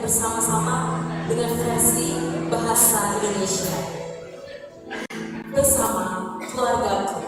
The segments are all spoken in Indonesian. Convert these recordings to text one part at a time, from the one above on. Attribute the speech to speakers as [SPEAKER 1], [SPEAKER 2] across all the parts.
[SPEAKER 1] bersama-sama dengan versi bahasa Indonesia bersama keluargaku.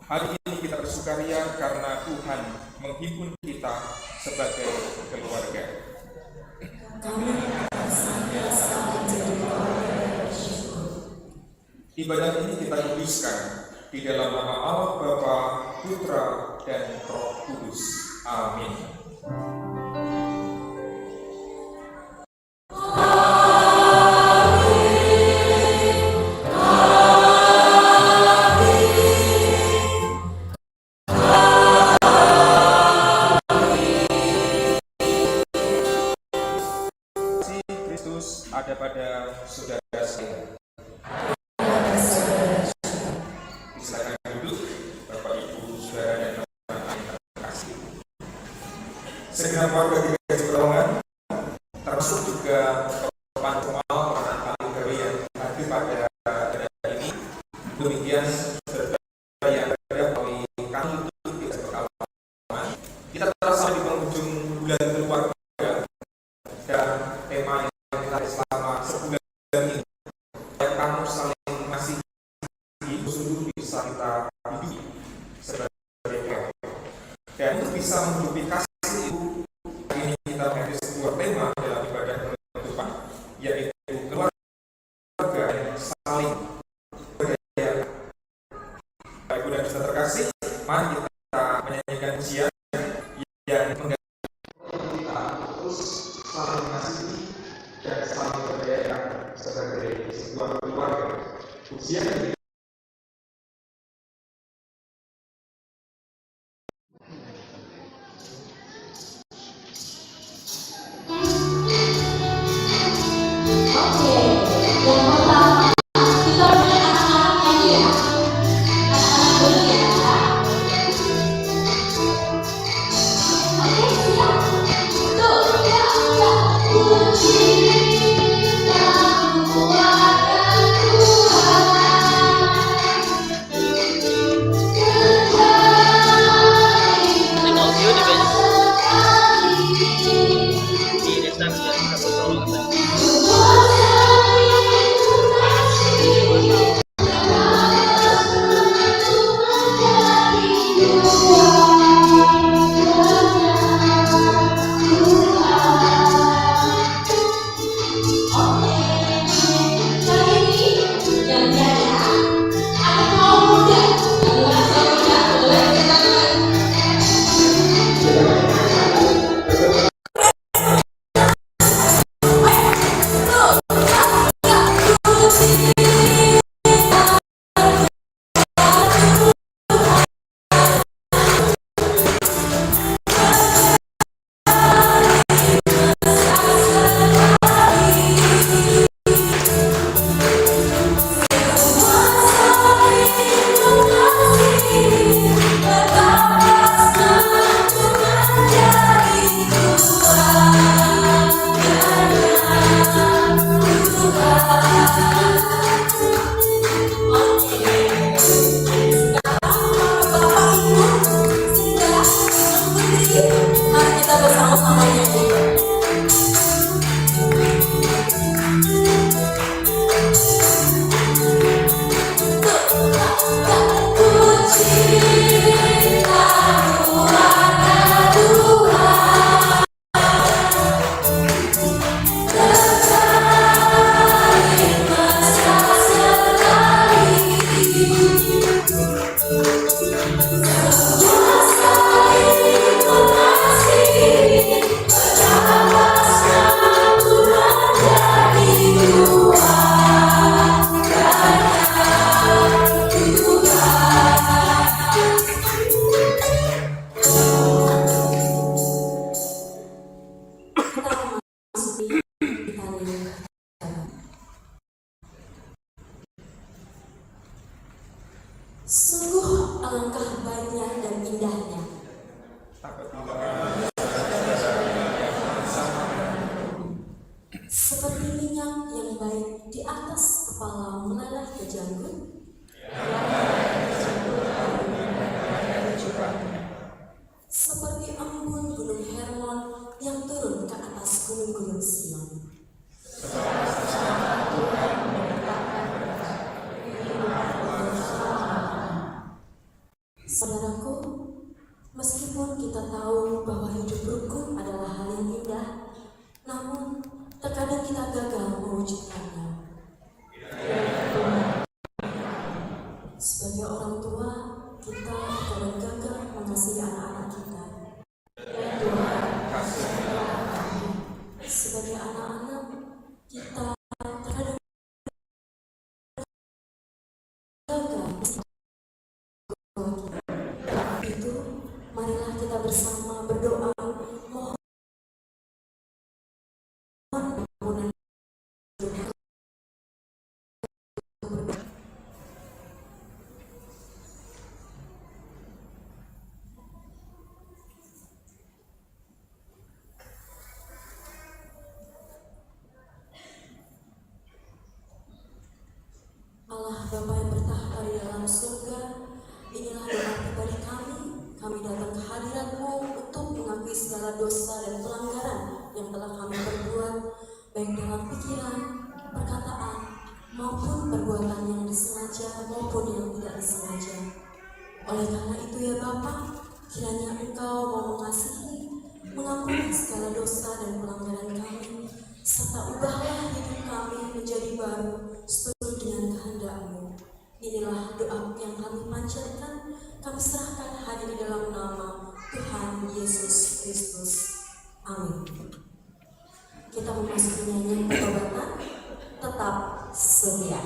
[SPEAKER 2] Hari ini kita bersukaria karena Tuhan menghimpun kita sebagai keluarga. Ibadah ini kita kuduskan di dalam nama Allah Bapa, Putra, dan Roh Kudus. Amin. Kristus ada pada saudara saya. Silakan duduk, Bapak Ibu, saudara dan teman-teman yang terkasih. Segenap warga GKJ Pekalongan, termasuk juga teman formal orang paling kami yang hadir pada acara ini, demikian serta yang ada melalui kantor GKJ Pekalongan. Kita telah sampai di penghujung bulan keluarga dan tema yang kita selama sebulan ini, yang kamu saling mengasihi, sungguh bisa kita hidup sebagai keluarga. Dan untuk bisa menghidupi kasih itu, ini kita mengambil sebuah tema dalam ibadah penutupan, yaitu keluarga yang saling berdaya. Baik Ibu dan Saudara terkasih, mari kita menyanyikan pujian yang mengajak kita terus saling mengasihi dan saling berdaya sebagai sebuah keluarga. Pujian yang
[SPEAKER 1] Sungguh alangkah baiknya dan indahnya seperti minyak yang baik di atas kepala meleleh ke janggut, seperti embun gunung Hermon yang turun ke atas gunung-gunung Sion. Saudaraku, meskipun kita tahu bahwa hidup rukun adalah hal yang indah, namun terkadang kita gagal mewujudkannya. Sebagai orang tua, kita akan gagal mengasihi anak-anak kita.
[SPEAKER 2] Ya Tuhan, kasihilah
[SPEAKER 1] kami. Sebagai anak-anak, kita terkadang gagal. Itu, marilah kita bersama berdoa, mohon ampunan. Allah Bapa yang bertahta di dalam surga, inilah doa pribadi kami. Kami datang ke hadirat-Mu untuk mengakui segala dosa dan pelanggaran yang telah kami perbuat, baik dalam pikiran, perkataan, maupun perbuatan yang disengaja maupun yang tidak disengaja. Oleh karena itu ya Bapa, kiranya Engkau mau mengasihi, mengampuni segala dosa dan pelanggaran kami, serta ubahlah hidup kami menjadi baru seturut dengan kehendak-Mu. Inilah doa yang kami panjatkan, kami serahkan hanya di dalam nama Tuhan Yesus Kristus. Amin. Kita memasuki nyanyian pertobatan, tetap setia.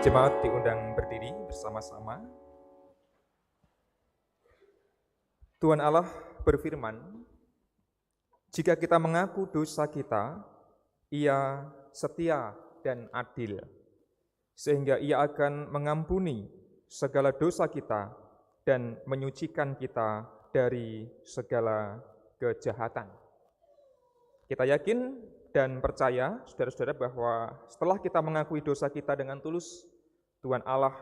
[SPEAKER 2] Jemaat diundang berdiri bersama-sama. Tuhan Allah berfirman, jika kita mengaku dosa kita, Ia setia dan adil, sehingga Ia akan mengampuni segala dosa kita dan menyucikan kita dari segala kejahatan. Kita yakin dan percaya, saudara-saudara, bahwa setelah kita mengakui dosa kita dengan tulus, Tuhan Allah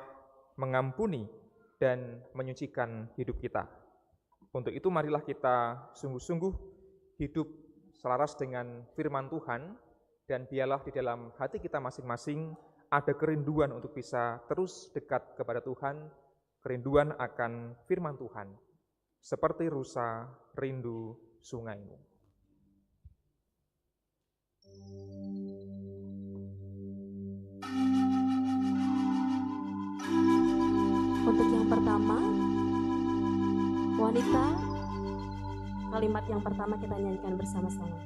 [SPEAKER 2] mengampuni dan menyucikan hidup kita. Untuk itu marilah kita sungguh-sungguh hidup
[SPEAKER 3] selaras dengan firman Tuhan, dan biarlah di dalam hati kita masing-masing ada kerinduan untuk bisa terus dekat kepada Tuhan, kerinduan akan firman Tuhan, seperti rusa rindu sungaimu.
[SPEAKER 1] Untuk yang pertama, wanita, kalimat yang pertama kita nyanyikan bersama-sama.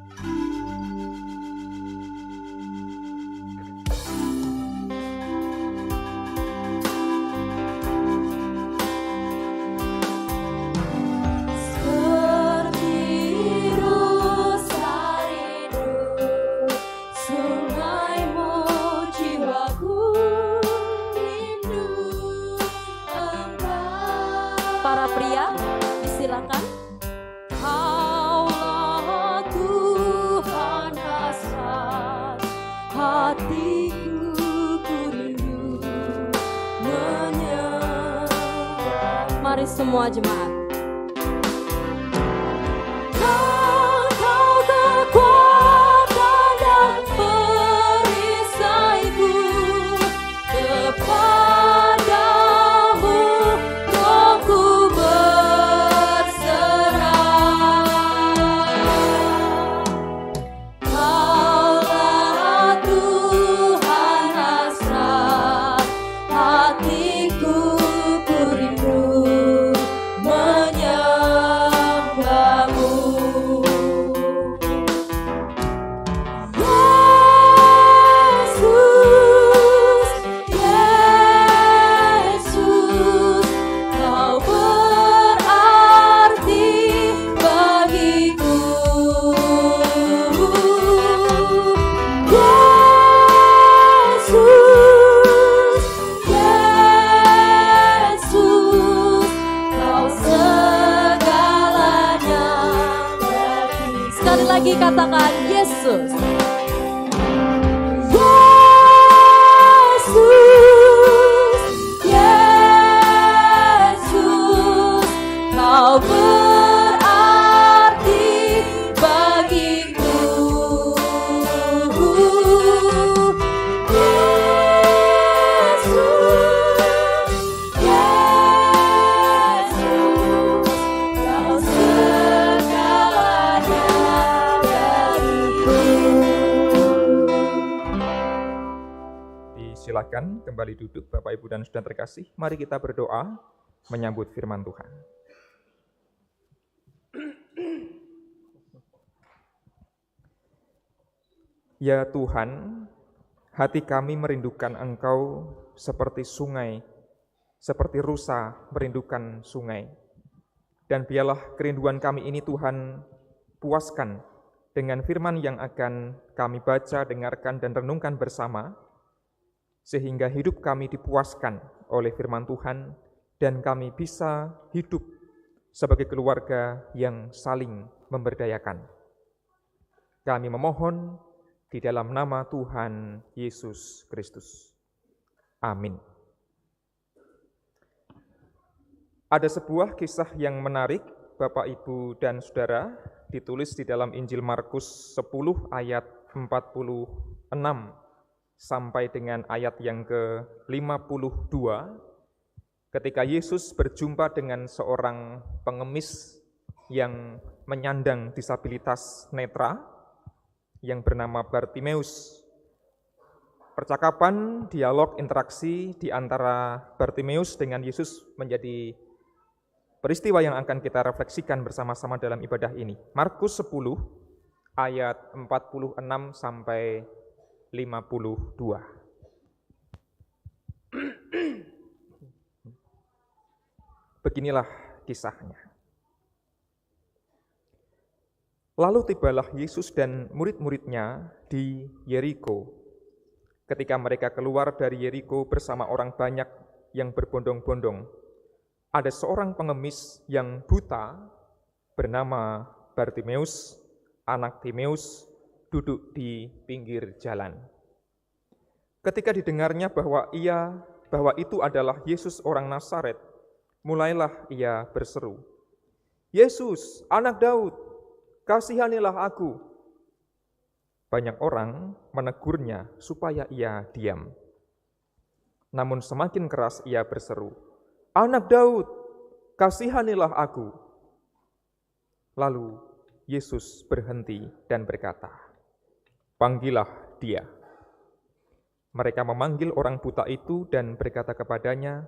[SPEAKER 1] Para pria, disilakan. Kaulah Tuhan hasrat hatiku, ku rindu menyembah. Mari semua jemaat. Kau kekuatan dan perisaiku, kepadamu rohku berserah. Kaulah Tuhan hasrat hatiku, ku rindu menyembahmu. Yesus, Yesus, Kau berarti bagiku. Yesus, Yesus, Kau segalanya bagi. Sekali lagi katakan Yesus. Yesus, Yesus, Kau berarti bagiku. Yesus, Yesus, Kau segalanya bagiku.
[SPEAKER 3] Silakan kembali duduk Bapak Ibu dan Saudara terkasih. Mari kita berdoa menyambut firman Tuhan. Ya Tuhan, hati kami merindukan Engkau seperti sungai, seperti rusa merindukan sungai. Dan biarlah kerinduan kami ini Tuhan puaskan dengan firman yang akan kami baca, dengarkan, dan renungkan bersama, sehingga hidup kami dipuaskan oleh firman Tuhan dan kami bisa hidup sebagai keluarga yang saling memberdayakan. Kami memohon di dalam nama Tuhan Yesus Kristus. Amin. Ada sebuah kisah yang menarik, Bapak, Ibu, dan Saudara, ditulis di dalam Injil Markus 10 ayat 46 sampai dengan ayat yang ke-52, ketika Yesus berjumpa dengan seorang pengemis yang menyandang disabilitas netra yang bernama Bartimeus. Percakapan, dialog, interaksi di antara Bartimeus dengan Yesus menjadi peristiwa yang akan kita refleksikan bersama-sama dalam ibadah ini. Markus 10 ayat 46 sampai 52. Beginilah kisahnya. Lalu tibalah Yesus dan murid-muridnya di Yeriko. Ketika mereka keluar dari Yeriko bersama orang banyak yang berbondong-bondong, ada seorang pengemis yang buta bernama Bartimeus, anak Timeus, duduk di pinggir jalan. Ketika didengarnya bahwa itu adalah Yesus orang Nazaret, mulailah ia berseru, "Yesus, anak Daud, kasihanilah aku." Banyak orang menegurnya supaya ia diam. Namun semakin keras ia berseru, "Anak Daud, kasihanilah aku." Lalu Yesus berhenti dan berkata, "Panggillah dia." Mereka memanggil orang buta itu dan berkata kepadanya,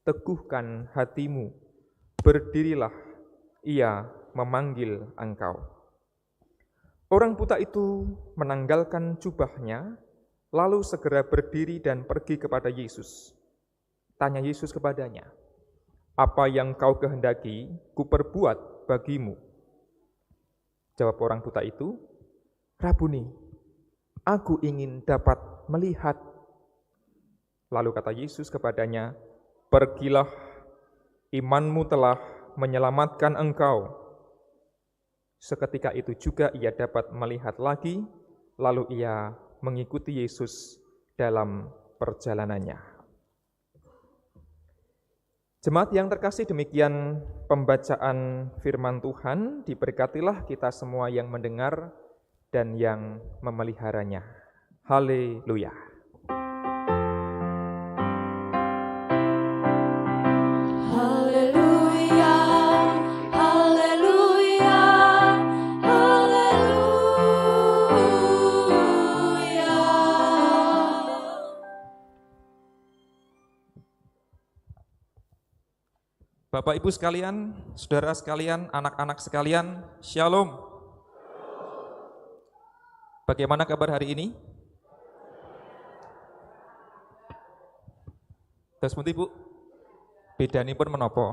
[SPEAKER 3] "Teguhkan hatimu, berdirilah, ia memanggil engkau." Orang buta itu menanggalkan jubahnya, lalu segera berdiri dan pergi kepada Yesus. Tanya Yesus kepadanya, "Apa yang kau kehendaki, kuperbuat bagimu?" Jawab orang buta itu, "Rabuni, aku ingin dapat melihat." Lalu kata Yesus kepadanya, "Pergilah, imanmu telah menyelamatkan engkau." Seketika itu juga ia dapat melihat lagi, lalu ia mengikuti Yesus dalam perjalanannya. Jemaat yang terkasih, demikian pembacaan firman Tuhan. Diberkatilah kita semua yang mendengar dan yang memeliharanya. Haleluya. Bapak Ibu sekalian, saudara sekalian, anak-anak sekalian, Shalom. Bagaimana kabar hari ini? Terus pundi Bu? Bedanipun menopo?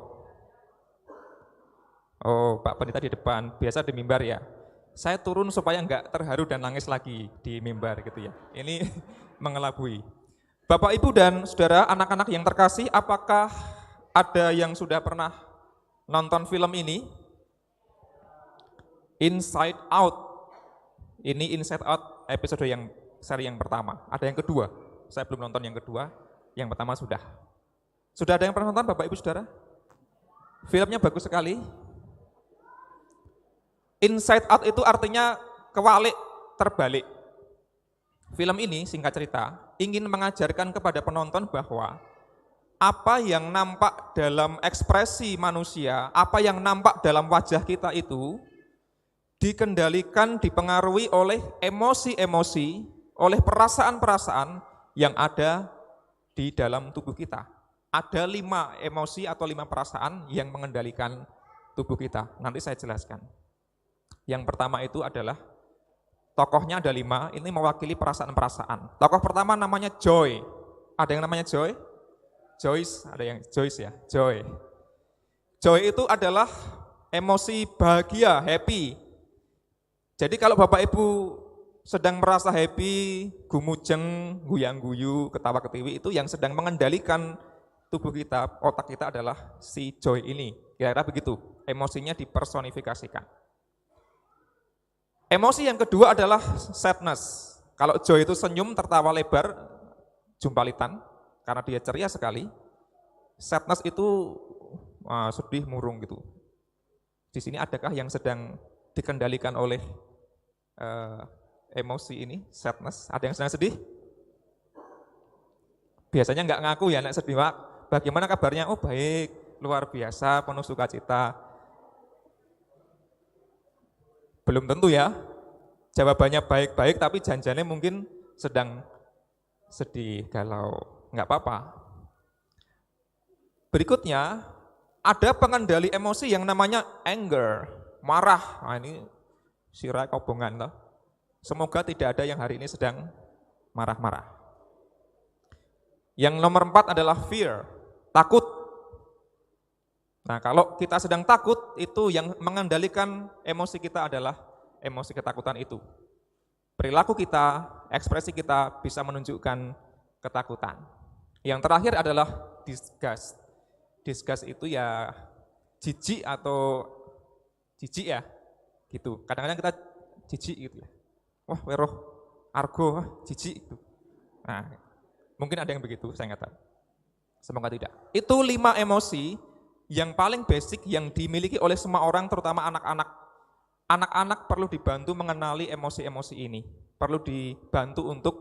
[SPEAKER 3] Oh, Pak Pendeta di depan, biasa di mimbar ya. Saya turun supaya enggak terharu dan nangis lagi di mimbar gitu ya. Ini mengelabui. Bapak Ibu dan saudara, anak-anak yang terkasih, apakah ada yang sudah pernah nonton film ini? Inside Out. Ini Inside Out episode yang seri yang pertama. Ada yang kedua? Saya belum nonton yang kedua. Yang pertama sudah. Sudah ada yang pernah nonton Bapak Ibu Saudara? Filmnya bagus sekali. Inside Out itu artinya kewalik, terbalik. Film ini singkat cerita ingin mengajarkan kepada penonton bahwa apa yang nampak dalam ekspresi manusia, apa yang nampak dalam wajah kita itu dikendalikan, dipengaruhi oleh emosi-emosi, oleh perasaan-perasaan yang ada di dalam tubuh kita. Ada 5 emosi atau 5 perasaan yang mengendalikan tubuh kita. Nanti saya jelaskan. Yang pertama itu adalah, tokohnya ada 5, ini mewakili perasaan-perasaan. Tokoh pertama namanya Joy. Ada yang namanya Joy? Joyce, ada yang Joyce ya, Joy. Joy itu adalah emosi bahagia, happy. Jadi kalau Bapak Ibu sedang merasa happy, gumujeng, guyang-guyu, ketawa-ketiwi, itu yang sedang mengendalikan tubuh kita, otak kita adalah si Joy ini. Kira-kira begitu, emosinya dipersonifikasikan. Emosi yang kedua adalah sadness. Kalau Joy itu senyum, tertawa lebar, jumpalitan, karena dia ceria sekali. Sadness itu sedih, murung gitu. Di sini adakah yang sedang dikendalikan oleh emosi ini, sadness? Ada yang sedang sedih? Biasanya nggak ngaku ya, nek sedih. Bagaimana kabarnya? Oh baik, luar biasa, penuh sukacita. Belum tentu ya. Jawabannya baik-baik, tapi janjinya mungkin sedang sedih, galau. Enggak apa-apa. Berikutnya, ada pengendali emosi yang namanya anger, marah. Nah, ini sirah kobongan toh. Semoga tidak ada yang hari ini sedang marah-marah. Yang nomor 4 adalah fear, takut. Nah, kalau kita sedang takut, itu yang mengendalikan emosi kita adalah emosi ketakutan itu. Perilaku kita, ekspresi kita bisa menunjukkan ketakutan. Yang terakhir adalah disgust. Disgust itu ya jijik atau jijik ya, gitu. Kadang-kadang kita jijik gitu ya. Wah, weroh, argo, jijik gitu. Nah, mungkin ada yang begitu, saya nggak tahu. Semoga tidak. Itu 5 emosi yang paling basic yang dimiliki oleh semua orang, terutama anak-anak anak-anak perlu dibantu mengenali emosi-emosi ini, perlu dibantu untuk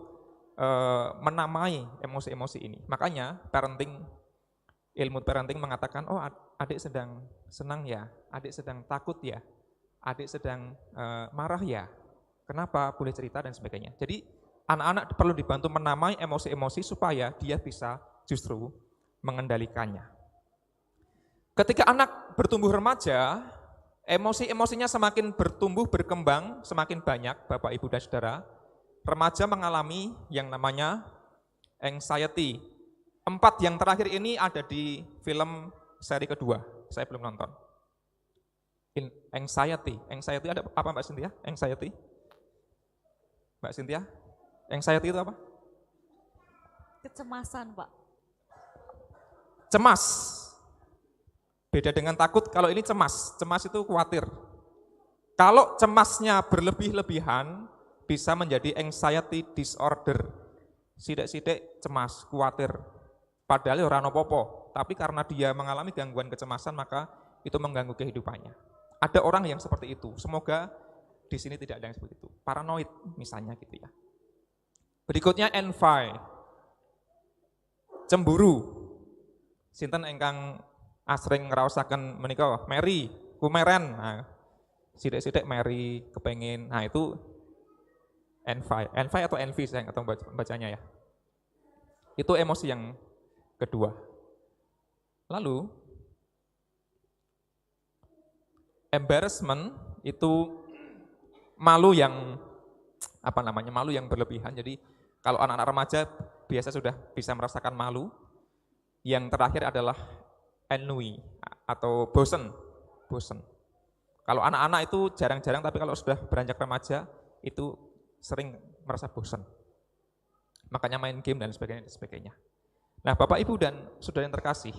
[SPEAKER 3] menamai emosi-emosi ini. Makanya ilmu parenting mengatakan, oh adik sedang senang ya, adik sedang takut ya, adik sedang marah ya, kenapa, boleh cerita dan sebagainya. Jadi anak-anak perlu dibantu menamai emosi-emosi supaya dia bisa justru mengendalikannya. Ketika anak bertumbuh remaja, emosi-emosinya semakin bertumbuh, berkembang, semakin banyak, Bapak, Ibu, dan Saudara. Remaja mengalami yang namanya anxiety. 4 yang terakhir ini ada di film seri kedua, saya belum nonton. Anxiety ada apa Mbak Cynthia? Anxiety? Mbak Cynthia? Anxiety itu apa?
[SPEAKER 4] Kecemasan, Pak.
[SPEAKER 3] Cemas. Beda dengan takut, kalau ini cemas. Cemas itu khawatir. Kalau cemasnya berlebih-lebihan, bisa menjadi anxiety disorder. Sidik-sidik cemas, khawatir. Padahal ora apa-apa, tapi karena dia mengalami gangguan kecemasan, maka itu mengganggu kehidupannya. Ada orang yang seperti itu. Semoga di sini tidak ada yang seperti itu. Paranoid misalnya gitu ya. Berikutnya envy. Cemburu. Sinten ingkang asring ngraosaken menika Mary, kumeren. Nah, sidik-sidik Mary kepengin. Nah, itu envy atau envy, saya nggak tahu bacanya ya. Itu emosi yang kedua. Lalu embarrassment itu malu yang malu yang berlebihan. Jadi kalau anak-anak remaja biasa sudah bisa merasakan malu. Yang terakhir adalah ennui atau bosen. Kalau anak-anak itu jarang-jarang, tapi kalau sudah beranjak remaja itu sering merasa bosan. Makanya main game dan sebagainya. Nah, Bapak, Ibu, dan saudara yang terkasih,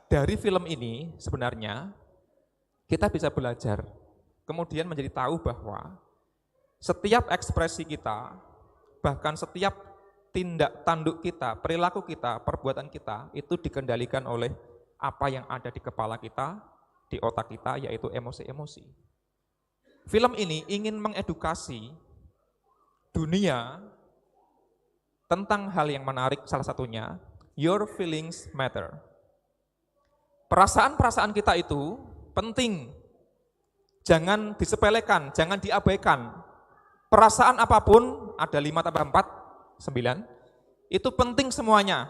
[SPEAKER 3] dari film ini sebenarnya kita bisa belajar, kemudian menjadi tahu bahwa setiap ekspresi kita, bahkan setiap tindak tanduk kita, perilaku kita, perbuatan kita, itu dikendalikan oleh apa yang ada di kepala kita, di otak kita, yaitu emosi-emosi. Film ini ingin mengedukasi dunia tentang hal yang menarik, salah satunya, your feelings matter. Perasaan-perasaan kita itu penting, jangan disepelekan, jangan diabaikan. Perasaan apapun, ada 5 tambah 4, 9, itu penting semuanya.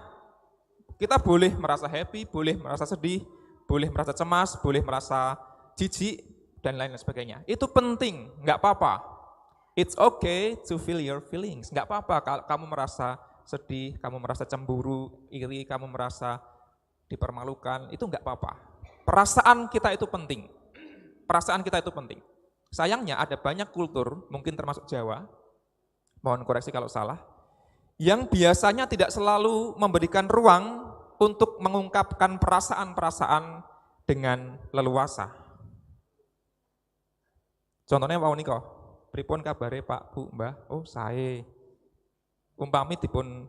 [SPEAKER 3] Kita boleh merasa happy, boleh merasa sedih, boleh merasa cemas, boleh merasa jijik, dan lain sebagainya. Itu penting, nggak apa-apa. It's okay to feel your feelings. Nggak apa-apa kalau kamu merasa sedih, kamu merasa cemburu, iri, kamu merasa dipermalukan, itu nggak apa-apa. Perasaan kita itu penting. Perasaan kita itu penting. Sayangnya ada banyak kultur, mungkin termasuk Jawa, mohon koreksi kalau salah, yang biasanya tidak selalu memberikan ruang untuk mengungkapkan perasaan-perasaan dengan leluasa. Contohnya wau nika, pripun kabare Pak, Bu, Mbah? Oh, sae. Umpami dipun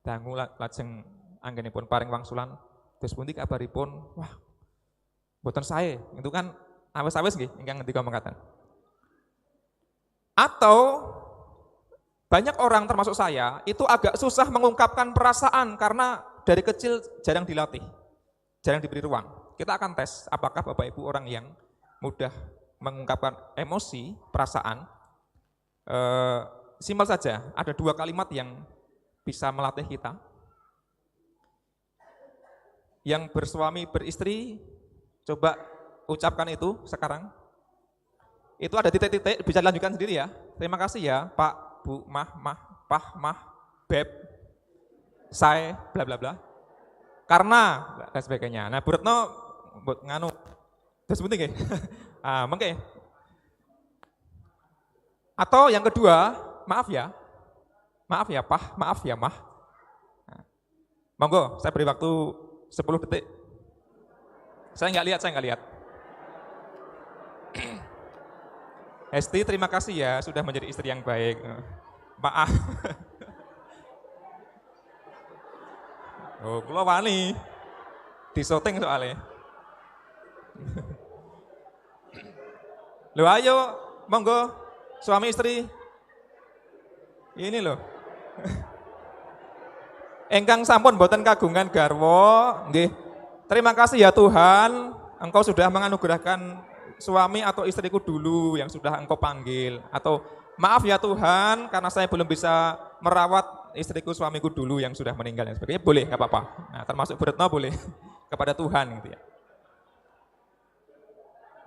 [SPEAKER 3] dangu lajeng anggenipun paring wangsulan, terus pundi kabaripun? Wah, mboten sae. Itu kan awes-awes nggih ingkang ngendika mekaten. Atau banyak orang termasuk saya itu agak susah mengungkapkan perasaan karena dari kecil jarang dilatih, jarang diberi ruang. Kita akan tes apakah Bapak Ibu orang yang mudah mengungkapkan emosi, perasaan. Simpel saja, ada 2 kalimat yang bisa melatih kita. Yang bersuami beristri, coba ucapkan itu sekarang. Itu ada titik-titik, bisa dilanjutkan sendiri ya. Terima kasih ya Pak, Bu, Mah, Pah, Mah, Beb, saya, bla bla bla. Karena, dan sebagainya. Nah, Bu Retno, buat nganu, terus penting ya. Mengke. Atau yang kedua, maaf ya Pah, maaf ya Mah. Nah, monggo, saya beri waktu 10 detik. Saya nggak lihat. Hesti, terima kasih ya sudah menjadi istri yang baik. Maaf. Oh, kula wani. Disoting soalnya. Loh ayo, monggo suami istri. Ini loh. Engkang sampun boten kagungan garwa, nggih. Terima kasih ya Tuhan, Engkau sudah menganugerahkan suami atau istriku dulu yang sudah Engkau panggil. Atau maaf ya Tuhan, karena saya belum bisa merawat istriku suamiku dulu yang sudah meninggal dan sebagainya. Boleh, nggak apa-apa. Nah, termasuk Bu Retno boleh kepada Tuhan gitu ya.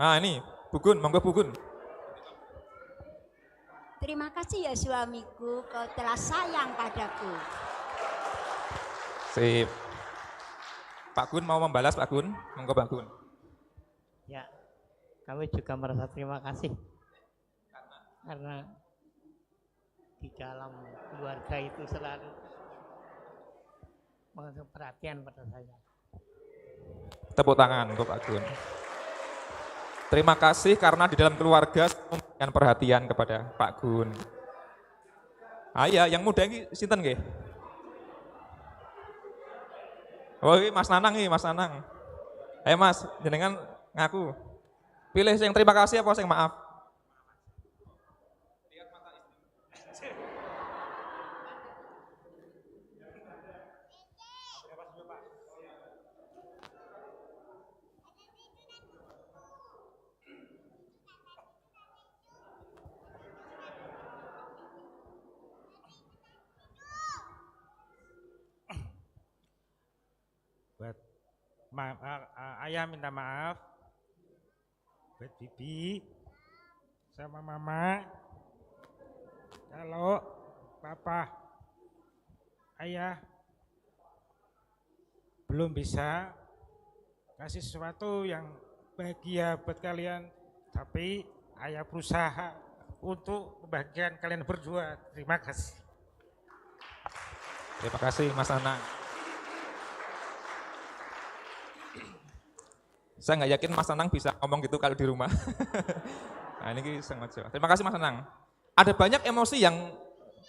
[SPEAKER 3] Nah ini, Bugun, monggo Bugun.
[SPEAKER 4] Terima kasih ya suamiku, kau telah sayang padaku.
[SPEAKER 3] Sip. Pak Gun mau membalas Pak Gun? Monggo Pak Gun.
[SPEAKER 5] Ya, kami juga merasa terima kasih karena di dalam keluarga itu selalu mengasih perhatian pada saya.
[SPEAKER 3] Tepuk tangan untuk Pak Gun. Terima kasih karena di dalam keluarga memberikan perhatian kepada Pak Gun. Ah ya, yang muda ini sinten nggih? Oh, ini Mas Nanang nih, Mas Nanang. Ayo Mas, jenengan ngaku. Pilih yang terima kasih apa yang maaf?
[SPEAKER 6] Buat ayah minta maaf buat bibi sama mama kalau papa ayah belum bisa kasih sesuatu yang bahagia buat kalian, tapi ayah berusaha untuk kebahagiaan kalian berdua. Terima kasih.
[SPEAKER 3] Terima kasih Mas Nanang. Saya nggak yakin Mas Nanang bisa ngomong gitu kalau di rumah. Nah ini sengaja. Terima kasih Mas Nanang. Ada banyak emosi yang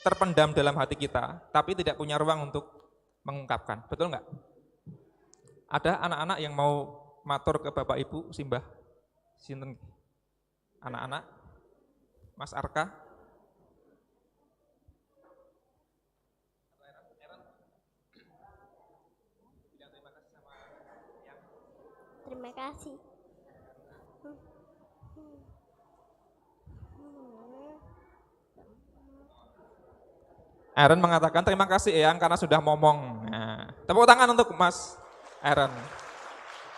[SPEAKER 3] terpendam dalam hati kita, tapi tidak punya ruang untuk mengungkapkan. Betul nggak? Ada anak-anak yang mau matur ke Bapak Ibu, Simbah, sinten? Anak-anak, Mas Arka.
[SPEAKER 7] Terima kasih.
[SPEAKER 3] Aaron mengatakan terima kasih Eyang karena sudah ngomong. Nah, tepuk tangan untuk Mas Aaron.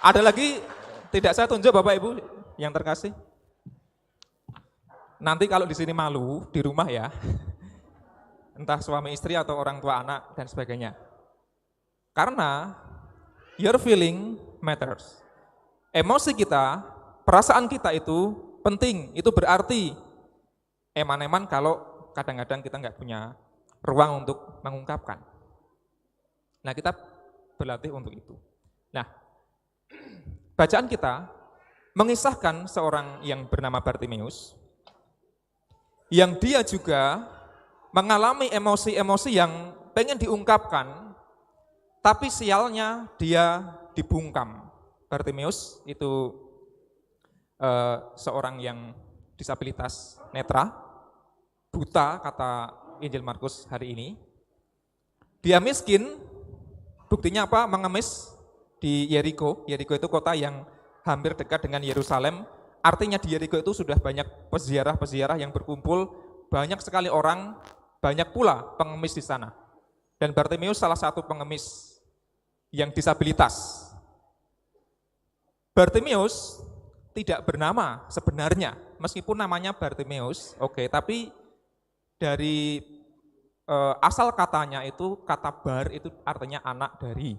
[SPEAKER 3] Ada lagi tidak saya tunjuk Bapak Ibu yang terkasih? Nanti kalau di sini malu di rumah ya, entah suami istri atau orang tua anak dan sebagainya. Karena your feeling matters. Emosi kita, perasaan kita itu penting, itu berarti eman-eman kalau kadang-kadang kita nggak punya ruang untuk mengungkapkan. Nah kita berlatih untuk itu. Nah bacaan kita mengisahkan seorang yang bernama Bartimeus, yang dia juga mengalami emosi-emosi yang pengen diungkapkan, tapi sialnya dia dibungkam. Bartimeus itu seorang yang disabilitas netra, buta kata Injil Markus hari ini. Dia miskin, buktinya apa? Mengemis di Yeriko. Yeriko itu kota yang hampir dekat dengan Yerusalem. Artinya di Yeriko itu sudah banyak peziarah-peziarah yang berkumpul, banyak sekali orang, banyak pula pengemis di sana. Dan Bartimeus salah satu pengemis yang disabilitas. Bartimeus tidak bernama sebenarnya, meskipun namanya Bartimeus, oke, tapi dari asal katanya itu, kata bar itu artinya anak dari.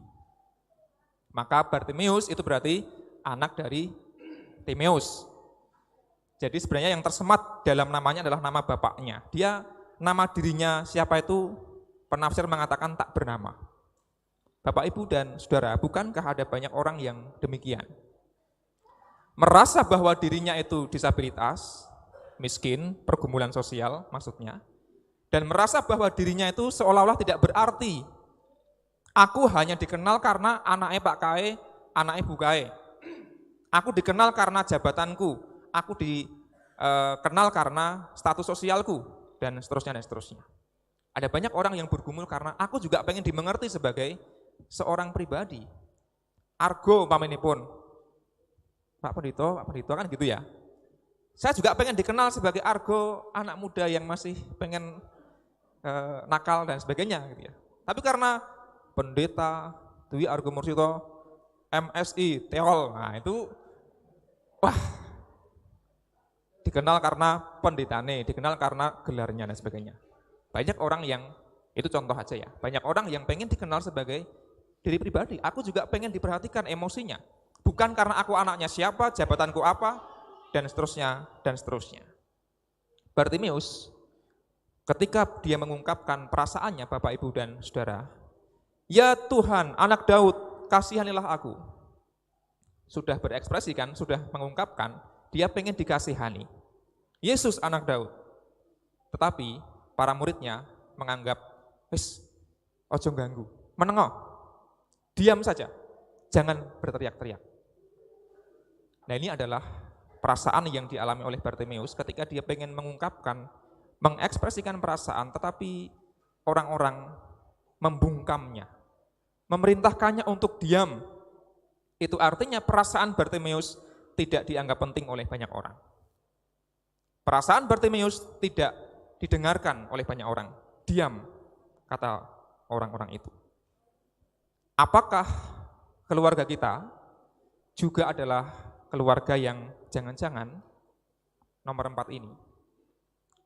[SPEAKER 3] Maka Bartimeus itu berarti anak dari Timeus. Jadi sebenarnya yang tersemat dalam namanya adalah nama bapaknya. Dia nama dirinya siapa itu penafsir mengatakan tak bernama. Bapak, Ibu, dan Saudara, bukankah ada banyak orang yang demikian? Merasa bahwa dirinya itu disabilitas, miskin, pergumulan sosial maksudnya, dan merasa bahwa dirinya itu seolah-olah tidak berarti. Aku hanya dikenal karena anaknya Pak Kae, anaknya Bu Kae. Aku dikenal karena jabatanku, aku kenal karena status sosialku, dan seterusnya dan seterusnya. Ada banyak orang yang bergumul karena aku juga pengen dimengerti sebagai seorang pribadi. Argo umpamanya Pak Pendito kan gitu ya. Saya juga pengen dikenal sebagai Argo, anak muda yang masih pengen nakal dan sebagainya gitu ya. Tapi karena pendeta Dwi Argo Mursito, MSI, Teol, nah itu dikenal karena pendetane, dikenal karena gelarnya dan sebagainya. Banyak orang yang, itu contoh aja ya, banyak orang yang pengen dikenal sebagai diri pribadi. Aku juga pengen diperhatikan emosinya. Bukan karena aku anaknya siapa, jabatanku apa, dan seterusnya, dan seterusnya. Bartimeus, ketika dia mengungkapkan perasaannya, Bapak, Ibu, dan Saudara, ya Tuhan, anak Daud, kasihanilah aku. Sudah berekspresi kan, sudah mengungkapkan, dia pengen dikasihani. Yesus anak Daud. Tetapi para muridnya menganggap, ojo ganggu, menengok, diam saja, jangan berteriak-teriak. Nah ini adalah perasaan yang dialami oleh Bartimeus ketika dia pengen mengungkapkan, mengekspresikan perasaan, tetapi orang-orang membungkamnya, memerintahkannya untuk diam. Itu artinya perasaan Bartimeus tidak dianggap penting oleh banyak orang. Perasaan Bartimeus tidak didengarkan oleh banyak orang. Diam, kata orang-orang itu. Apakah keluarga kita juga adalah keluarga yang jangan-jangan nomor 4 ini?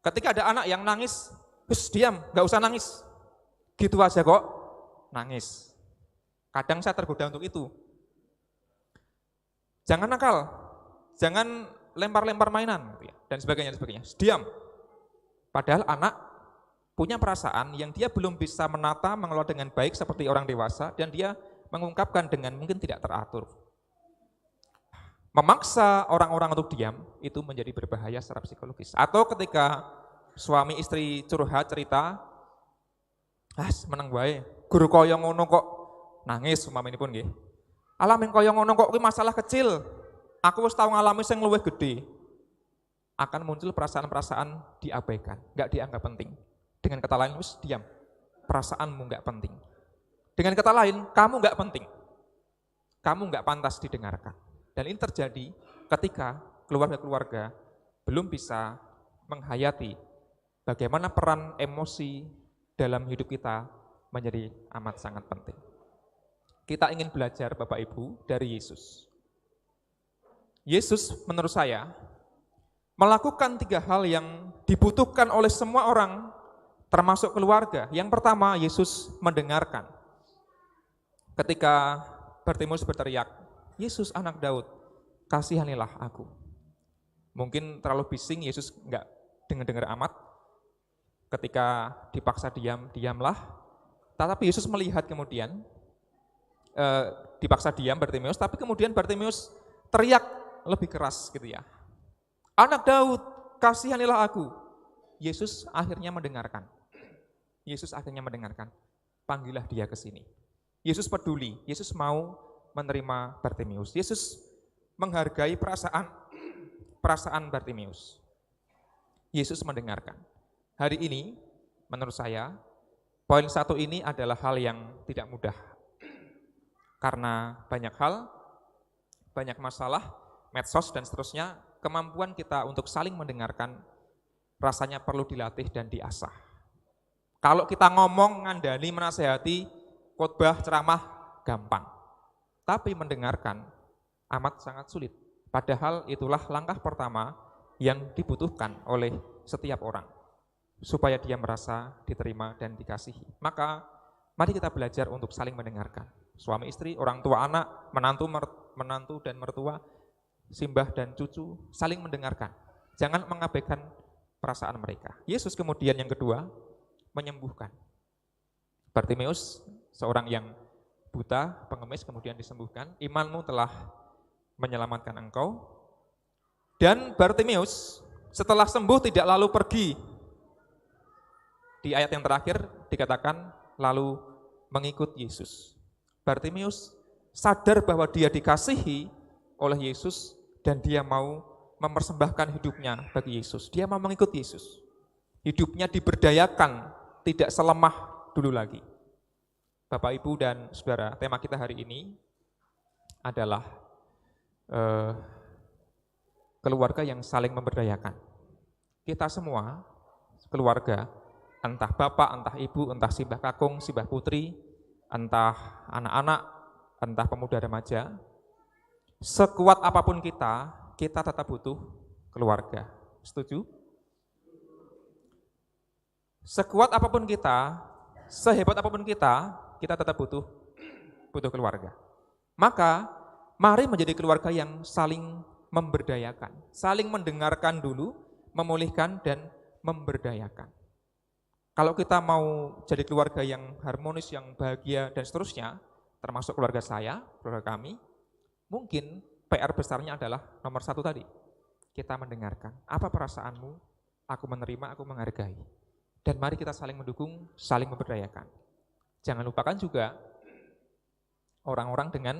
[SPEAKER 3] Ketika ada anak yang nangis, diam, gak usah nangis. Gitu aja kok, nangis. Kadang saya tergoda untuk itu. Jangan nakal, jangan lempar-lempar mainan, dan sebagainya, diam. Padahal anak punya perasaan yang dia belum bisa menata, mengelola dengan baik seperti orang dewasa, dan dia mengungkapkan dengan mungkin tidak teratur. Memaksa orang-orang untuk diam, itu menjadi berbahaya secara psikologis. Atau ketika suami istri curhat, cerita, meneng wae, guru kaya ngono kok nangis, umpamipun nggih. Alamin kaya ngono kok kuwi masalah kecil. Aku wis tau ngalami sing luwih gede. Akan muncul perasaan-perasaan diabaikan, enggak dianggap penting. Dengan kata lain, diam. Perasaanmu enggak penting. Dengan kata lain, kamu enggak penting. Kamu enggak pantas didengarkan. Dan ini terjadi ketika keluarga-keluarga belum bisa menghayati bagaimana peran emosi dalam hidup kita menjadi amat sangat penting. Kita ingin belajar Bapak Ibu dari Yesus. Yesus menurut saya melakukan 3 hal yang dibutuhkan oleh semua orang, termasuk keluarga. Yang pertama, Yesus mendengarkan. Ketika Bartimeus berteriak, Yesus anak Daud, kasihanilah aku. Mungkin terlalu bising, Yesus enggak dengar-dengar amat. Ketika dipaksa diam, diamlah. Tetapi Yesus melihat kemudian, dipaksa diam Bartimeus, tapi kemudian Bartimeus teriak lebih keras gitu ya. Anak Daud, kasihanilah aku. Yesus akhirnya mendengarkan. Yesus akhirnya mendengarkan. Panggillah dia ke sini. Yesus peduli, Yesus mau menerima Bartimeus. Yesus menghargai perasaan Bartimeus. Yesus mendengarkan. Hari ini, menurut saya, poin 1 ini adalah hal yang tidak mudah. Karena banyak hal, banyak masalah, medsos dan seterusnya, kemampuan kita untuk saling mendengarkan rasanya perlu dilatih dan diasah. Kalau kita ngomong, ngandani, menasehati, khotbah, ceramah, gampang. Tapi mendengarkan amat sangat sulit. Padahal itulah langkah pertama yang dibutuhkan oleh setiap orang supaya dia merasa diterima dan dikasihi. Maka mari kita belajar untuk saling mendengarkan. Suami istri, orang tua anak, menantu dan mertua, simbah dan cucu, saling mendengarkan. Jangan mengabaikan perasaan mereka. Yesus kemudian yang kedua, menyembuhkan. Bartimeus, seorang yang buta, pengemis, kemudian disembuhkan. Imanmu telah menyelamatkan engkau. Dan Bartimeus setelah sembuh tidak lalu pergi. Di ayat yang terakhir dikatakan lalu mengikut Yesus. Bartimeus sadar bahwa dia dikasihi oleh Yesus dan dia mau mempersembahkan hidupnya bagi Yesus. Dia mau mengikut Yesus. Hidupnya diberdayakan, tidak selemah dulu lagi. Bapak, Ibu, dan Saudara, tema kita hari ini adalah keluarga yang saling memberdayakan. Kita semua, keluarga, entah bapak, entah ibu, entah simbah kakung, simbah putri, entah anak-anak, entah pemuda remaja, sekuat apapun kita tetap butuh keluarga. Setuju? Sekuat apapun kita, sehebat apapun kita tetap butuh keluarga. Maka, mari menjadi keluarga yang saling memberdayakan, saling mendengarkan dulu, memulihkan dan memberdayakan. Kalau kita mau jadi keluarga yang harmonis, yang bahagia dan seterusnya, termasuk keluarga saya, keluarga kami, mungkin PR besarnya adalah nomor 1 tadi. Kita mendengarkan, apa perasaanmu, aku menerima, aku menghargai. Dan mari kita saling mendukung, saling memberdayakan. Jangan lupakan juga orang-orang dengan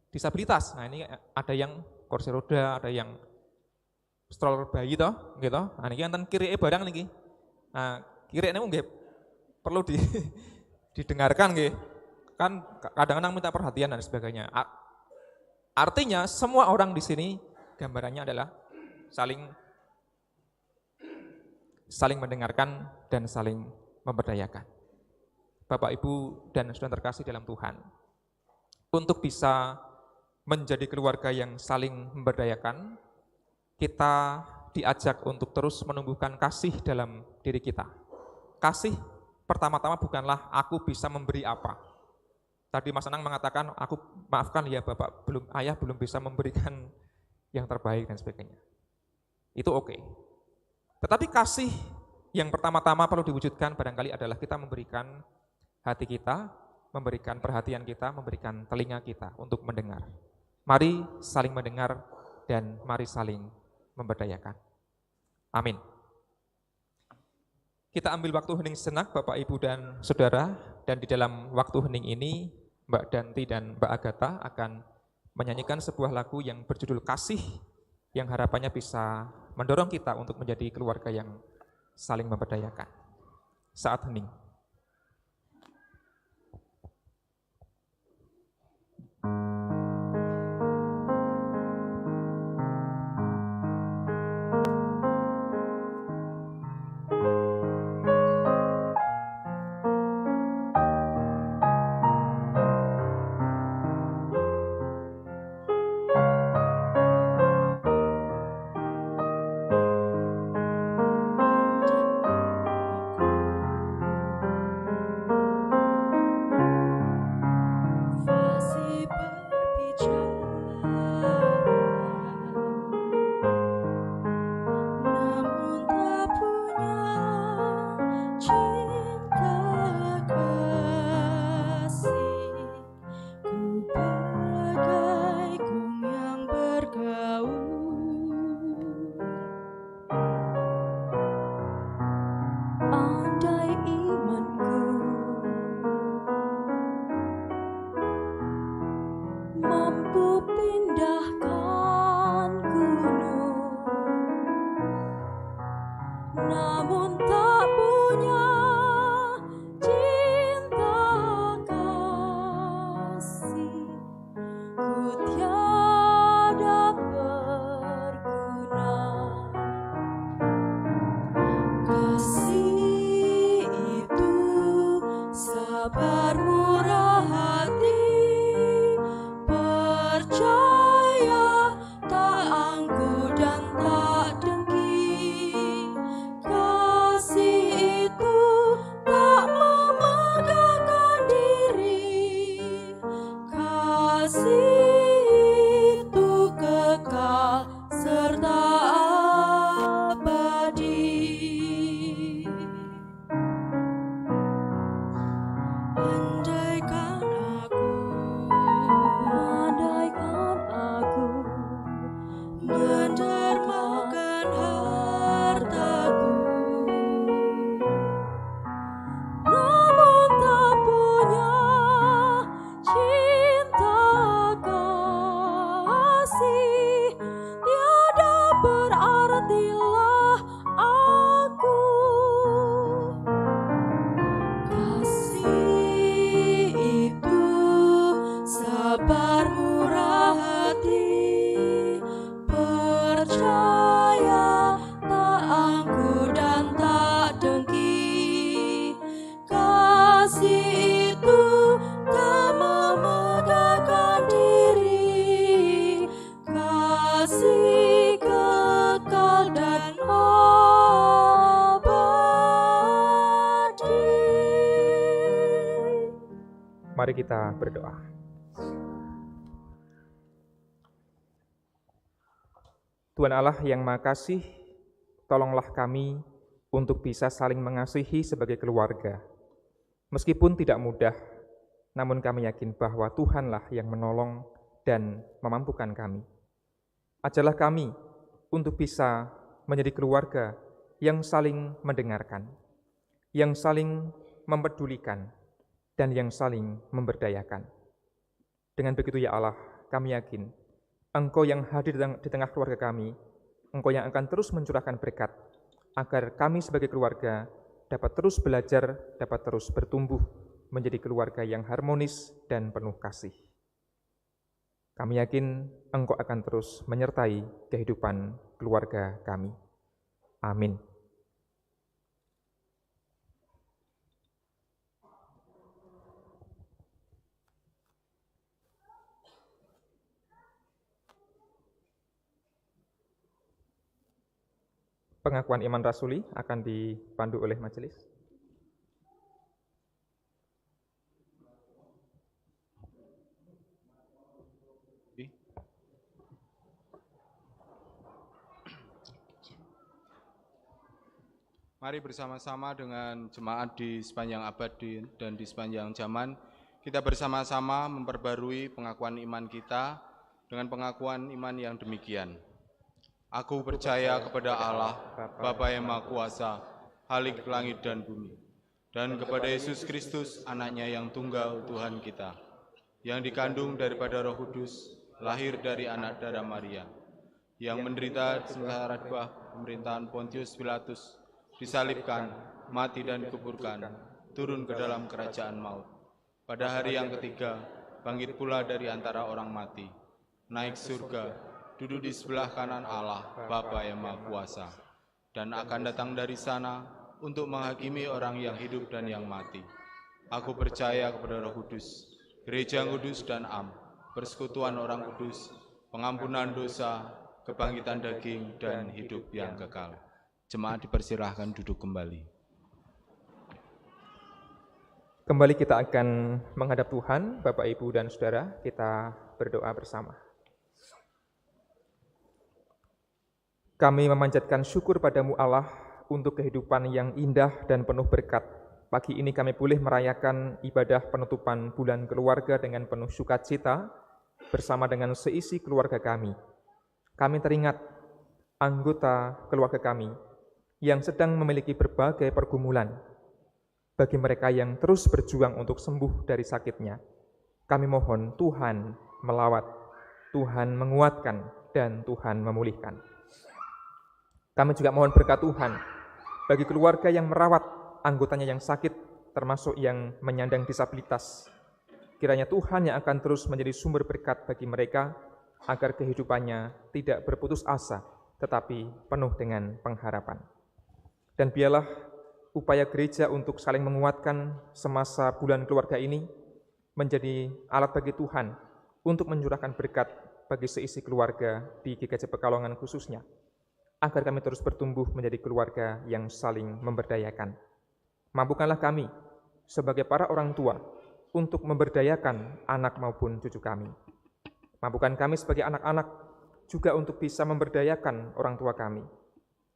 [SPEAKER 3] disabilitas. Nah, ini ada yang kursi roda, ada yang stroller bayi toh, gitu. Nah, ini enten kirike barang niki. Nah, kirikne nggih perlu didengarkan nggih. Kan kadang-kadang minta perhatian dan sebagainya. Artinya semua orang di sini gambarannya adalah saling mendengarkan dan saling memberdayakan. Bapak, Ibu, dan saudara terkasih dalam Tuhan, untuk bisa menjadi keluarga yang saling memberdayakan, kita diajak untuk terus menumbuhkan kasih dalam diri kita. Kasih pertama-tama bukanlah aku bisa memberi apa. Tadi Mas Anang mengatakan, aku maafkan ya Bapak, ayah belum bisa memberikan yang terbaik dan sebagainya. Itu oke. Tetapi kasih yang pertama-tama perlu diwujudkan barangkali adalah kita memberikan hati kita, memberikan perhatian kita, memberikan telinga kita untuk mendengar. Mari saling mendengar dan mari saling memberdayakan. Amin. Kita ambil waktu hening sejenak Bapak, Ibu, dan Saudara, dan di dalam waktu hening ini Mbak Danti dan Mbak Agatha akan menyanyikan sebuah lagu yang berjudul Kasih, yang harapannya bisa mendorong kita untuk menjadi keluarga yang saling memberdayakan. Saat hening.
[SPEAKER 1] And
[SPEAKER 3] Mari kita berdoa. Tuhan Allah yang Maha Kasih, tolonglah kami untuk bisa saling mengasihi sebagai keluarga. Meskipun tidak mudah, namun kami yakin bahwa Tuhanlah yang menolong dan memampukan kami. Ajarlah kami untuk bisa menjadi keluarga yang saling mendengarkan, yang saling mempedulikan, dan yang saling memberdayakan. Dengan begitu ya Allah, kami yakin Engkau yang hadir di tengah keluarga kami, Engkau yang akan terus mencurahkan berkat, agar kami sebagai keluarga dapat terus belajar, dapat terus bertumbuh menjadi keluarga yang harmonis dan penuh kasih. Kami yakin Engkau akan terus menyertai kehidupan keluarga kami. Amin. Pengakuan iman rasuli akan dipandu oleh majelis.
[SPEAKER 8] Mari bersama-sama dengan jemaat di sepanjang abad dan di sepanjang zaman, kita bersama-sama memperbarui pengakuan iman kita dengan pengakuan iman yang demikian. Aku percaya kepada Allah, Bapa yang Maha Kuasa, Khalik langit dan bumi, dan kepada Yesus Kristus, anaknya yang tunggal Tuhan kita, yang dikandung daripada Roh Kudus, lahir dari anak darah Maria, yang menderita sengsara pemerintahan Pontius Pilatus, disalibkan, mati dan dikuburkan, turun ke dalam kerajaan maut. Pada hari yang ketiga, bangkit pula dari antara orang mati, naik surga, duduk di sebelah kanan Allah, Bapa yang Maha Kuasa, dan akan datang dari sana untuk menghakimi orang yang hidup dan yang mati. Aku percaya kepada Roh Kudus, Gereja yang kudus dan am, persekutuan orang kudus, pengampunan dosa, kebangkitan daging, dan hidup yang kekal. Jemaat dipersilahkan duduk kembali.
[SPEAKER 3] Kembali kita akan menghadap Tuhan, Bapak, Ibu, dan Saudara, kita berdoa bersama. Kami memanjatkan syukur padamu Allah untuk kehidupan yang indah dan penuh berkat. Pagi ini kami boleh merayakan ibadah penutupan bulan keluarga dengan penuh sukacita bersama dengan seisi keluarga kami. Kami teringat anggota keluarga kami yang sedang memiliki berbagai pergumulan. Bagi mereka yang terus berjuang untuk sembuh dari sakitnya, kami mohon Tuhan melawat, Tuhan menguatkan, dan Tuhan memulihkan. Kami juga mohon berkat Tuhan bagi keluarga yang merawat anggotanya yang sakit, termasuk yang menyandang disabilitas. Kiranya Tuhan yang akan terus menjadi sumber berkat bagi mereka, agar kehidupannya tidak berputus asa, tetapi penuh dengan pengharapan. Dan biarlah upaya gereja untuk saling menguatkan semasa bulan keluarga ini menjadi alat bagi Tuhan untuk mencurahkan berkat bagi seisi keluarga di GKJ Pekalongan khususnya, agar kami terus bertumbuh menjadi keluarga yang saling memberdayakan. Mampukanlah kami sebagai para orang tua untuk memberdayakan anak maupun cucu kami. Mampukan kami sebagai anak-anak juga untuk bisa memberdayakan orang tua kami.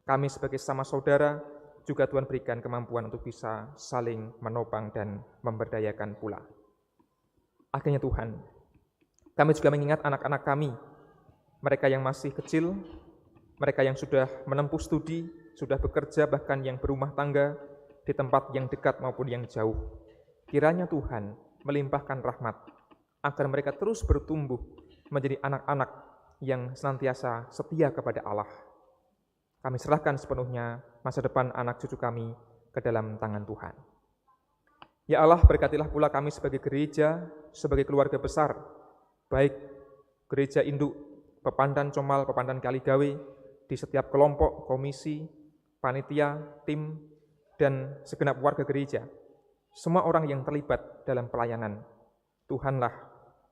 [SPEAKER 3] Kami sebagai sama saudara juga Tuhan berikan kemampuan untuk bisa saling menopang dan memberdayakan pula. Akhirnya Tuhan, kami juga mengingat anak-anak kami, mereka yang masih kecil, mereka yang sudah menempuh studi, sudah bekerja, bahkan yang berumah tangga di tempat yang dekat maupun yang jauh. Kiranya Tuhan melimpahkan rahmat, agar mereka terus bertumbuh menjadi anak-anak yang senantiasa setia kepada Allah. Kami serahkan sepenuhnya masa depan anak cucu kami ke dalam tangan Tuhan. Ya Allah, berkatilah pula kami sebagai gereja, sebagai keluarga besar, baik gereja induk, Pepandan Comal, Pepandan Kaligawe, di setiap kelompok, komisi, panitia, tim, dan segenap warga gereja, semua orang yang terlibat dalam pelayanan, Tuhanlah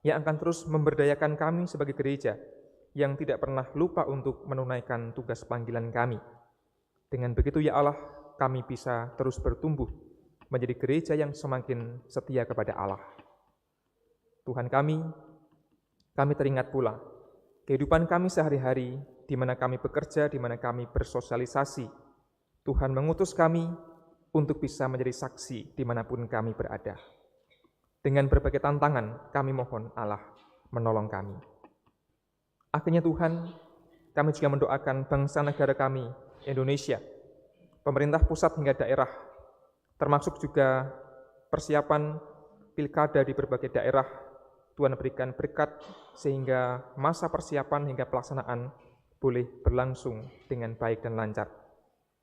[SPEAKER 3] yang akan terus memberdayakan kami sebagai gereja yang tidak pernah lupa untuk menunaikan tugas panggilan kami. Dengan begitu ya Allah, kami bisa terus bertumbuh menjadi gereja yang semakin setia kepada Allah. Tuhan kami teringat pula kehidupan kami sehari-hari, di mana kami bekerja, di mana kami bersosialisasi. Tuhan mengutus kami untuk bisa menjadi saksi dimanapun kami berada. Dengan berbagai tantangan, kami mohon Allah menolong kami. Akhirnya Tuhan, kami juga mendoakan bangsa negara kami, Indonesia, pemerintah pusat hingga daerah, termasuk juga persiapan pilkada di berbagai daerah. Tuhan berikan berkat sehingga masa persiapan hingga pelaksanaan boleh berlangsung dengan baik dan lancar.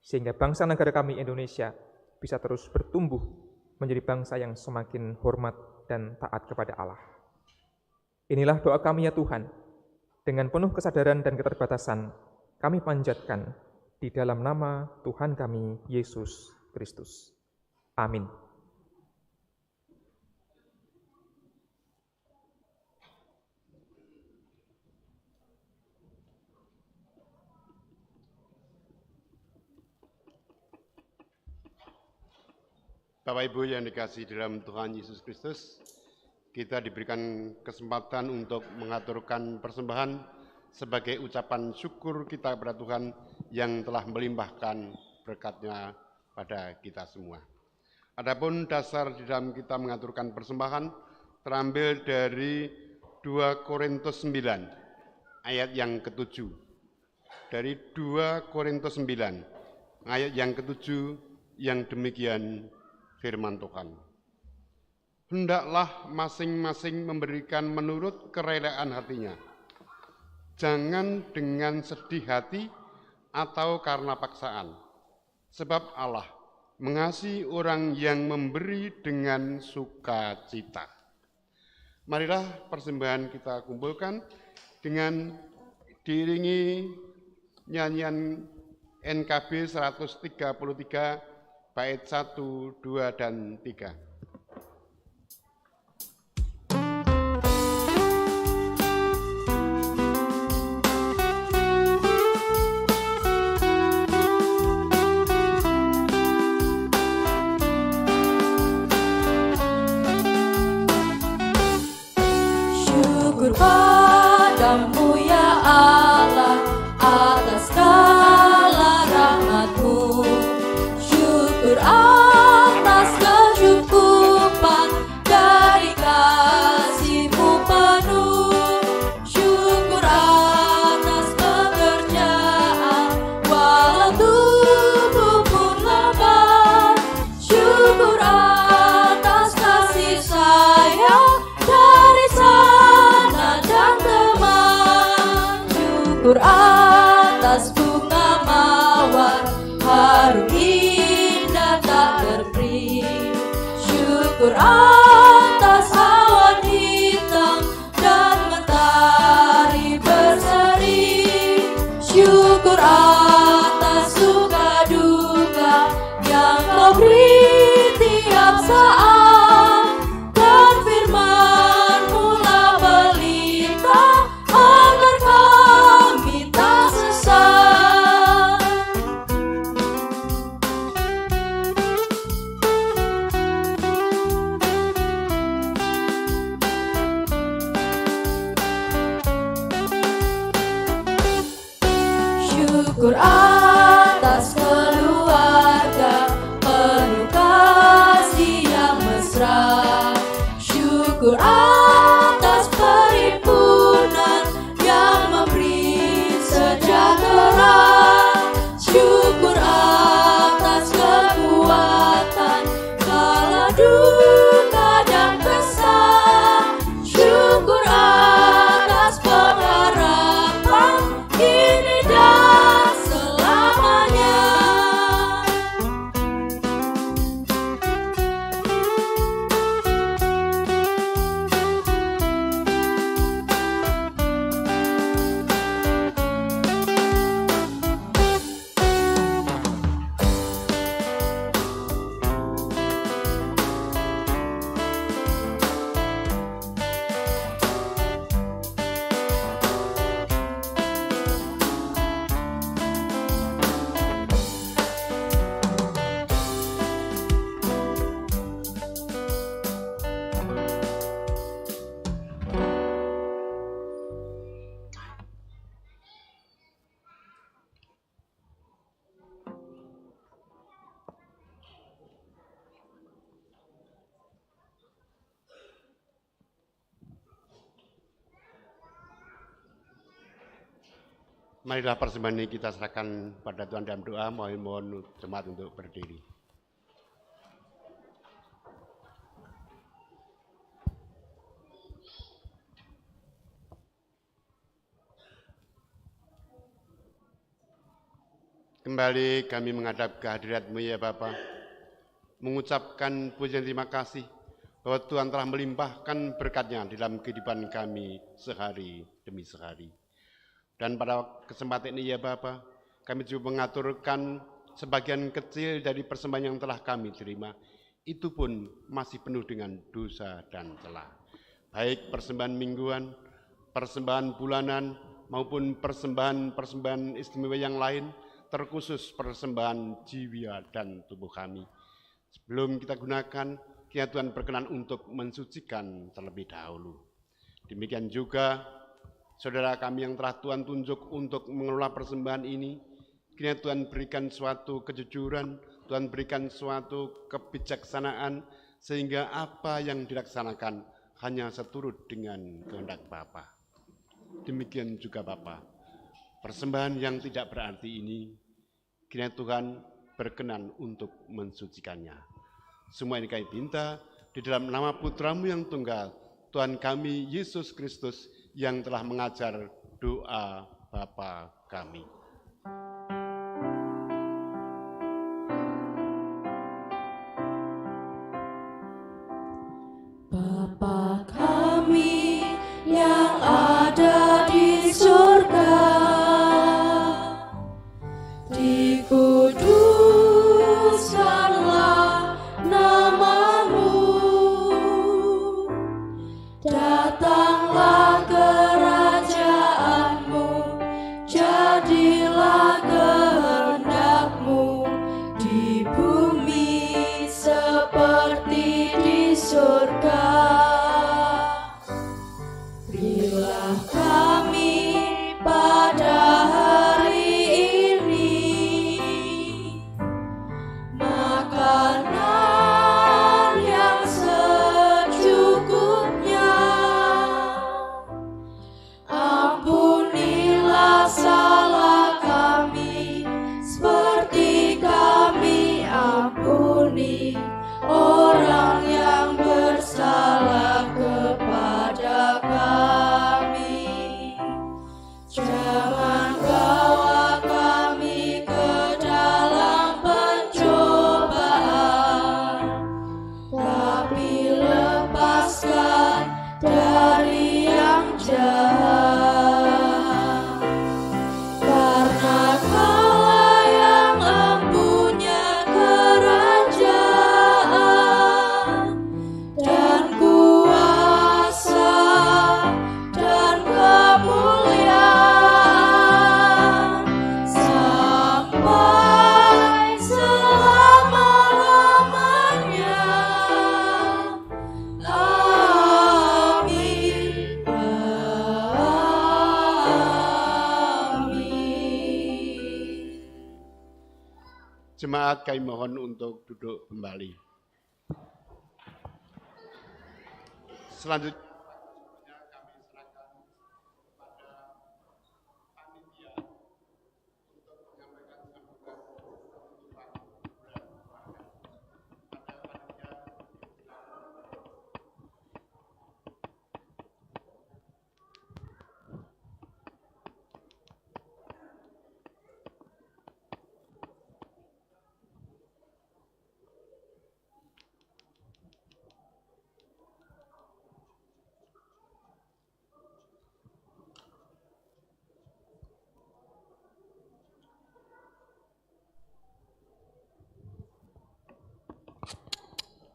[SPEAKER 3] Sehingga bangsa negara kami Indonesia bisa terus bertumbuh menjadi bangsa yang semakin hormat dan taat kepada Allah. Inilah doa kami ya Tuhan. Dengan penuh kesadaran dan keterbatasan, kami panjatkan di dalam nama Tuhan kami, Yesus Kristus. Amin.
[SPEAKER 9] Bapak Ibu yang dikasihi dalam Tuhan Yesus Kristus, kita diberikan kesempatan untuk mengaturkan persembahan sebagai ucapan syukur kita kepada Tuhan yang telah melimpahkan berkat-Nya pada kita semua. Adapun dasar di dalam kita mengaturkan persembahan terambil dari 2 Korintus 9 ayat yang ke-7. Dari 2 Korintus 9 ayat yang ke-7 yang demikian firman Tuhan. Hendaklah masing-masing memberikan menurut kerelaan hatinya. Jangan dengan sedih hati atau karena paksaan. Sebab Allah mengasihi orang yang memberi dengan sukacita. Marilah persembahan kita kumpulkan dengan diiringi nyanyian NKB 133 bait 1, 2, dan 3.
[SPEAKER 1] Syukur padamu ya Allah atas segala rahmat-Mu. Syukur atas kecukupan dari kasih-Mu penuh. Syukur atas pekerjaan walau tubuh pun lemah. Syukur atas kasih sayang dari sana dan teman. Syukur atas bunga mawar harum indah tak terperi. Syukur atas awan hitam dan mentari berseri. Syukur atas suka duka yang Kau beri tiap saat. Dan firman-Mu lah pelita agar kami tak sesat.
[SPEAKER 9] Marilah persembahan ini kita serahkan pada Tuhan dalam doa. Mohon jemaat untuk berdiri. Kembali kami menghadap kehadirat-Mu ya Bapa, mengucapkan pujian terima kasih bahwa Tuhan telah melimpahkan berkat-Nya dalam kehidupan kami sehari demi sehari. Dan pada kesempatan ini ya Bapa, kami juga mengaturkan sebagian kecil dari persembahan yang telah kami terima, itu pun masih penuh dengan dosa dan celah. Baik persembahan mingguan, persembahan bulanan, maupun persembahan istimewa yang lain, terkhusus persembahan jiwa dan tubuh kami. Sebelum kita gunakan, kiranya Tuhan berkenan untuk mensucikan terlebih dahulu. Demikian juga saudara kami yang telah Tuhan tunjuk untuk mengelola persembahan ini, kiranya Tuhan berikan suatu kejujuran, Tuhan berikan suatu kebijaksanaan, sehingga apa yang dilaksanakan hanya seturut dengan kehendak Bapa. Demikian juga Bapa, persembahan yang tidak berarti ini, kiranya Tuhan berkenan untuk mensucikannya. Semua ini kami minta di dalam nama Putra-Mu yang tunggal, Tuhan kami Yesus Kristus, yang telah mengajar doa Bapa kami.
[SPEAKER 1] Bapa kami yang ada di surga, dikuduskanlah nama-Mu, datanglah kerajaan-Mu, jadilah kehendak-Mu di bumi seperti di surga. Berilah kami pada hari ini makanan yang secukupnya. Ampunilah salah kami seperti kami ampuni orang yang bersalah kepada kami. Jangan bawa kami ke dalam pencobaan, tapi lepaskan dari yang jahat. Karena Kaulah yang empunya kerajaan dan kuasa dan kemuliaan sampai selama-lamanya. Amin. Amin.
[SPEAKER 9] Jemaat kami mohon untuk duduk kembali. Selanjutnya kami serahkan pada panitia untuk menyampaikan sambutan penutupan bulan Ramadan. Pada panitia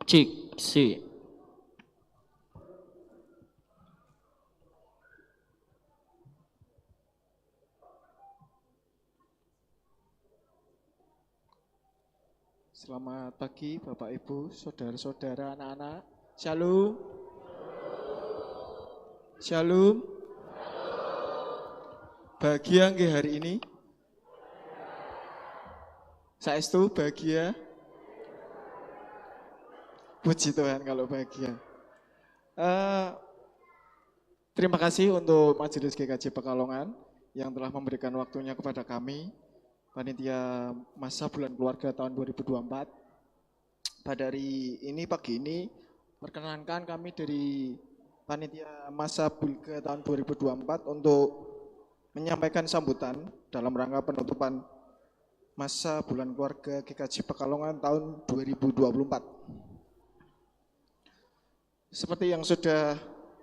[SPEAKER 10] Cik, si.
[SPEAKER 11] Selamat pagi Bapak Ibu, saudara-saudara, anak-anak. Shalom. Shalom. Bahagia nggih hari ini? Saestu bahagia? Puji Tuhan kalau bahagia. Terima kasih untuk Majelis GKJ Pekalongan yang telah memberikan waktunya kepada kami, Panitia Masa Bulan Keluarga tahun 2024. Pada hari ini, pagi ini, perkenankan kami dari Panitia Masa Bulga tahun 2024 untuk menyampaikan sambutan dalam rangka penutupan Masa Bulan Keluarga GKJ Pekalongan tahun 2024. Seperti yang sudah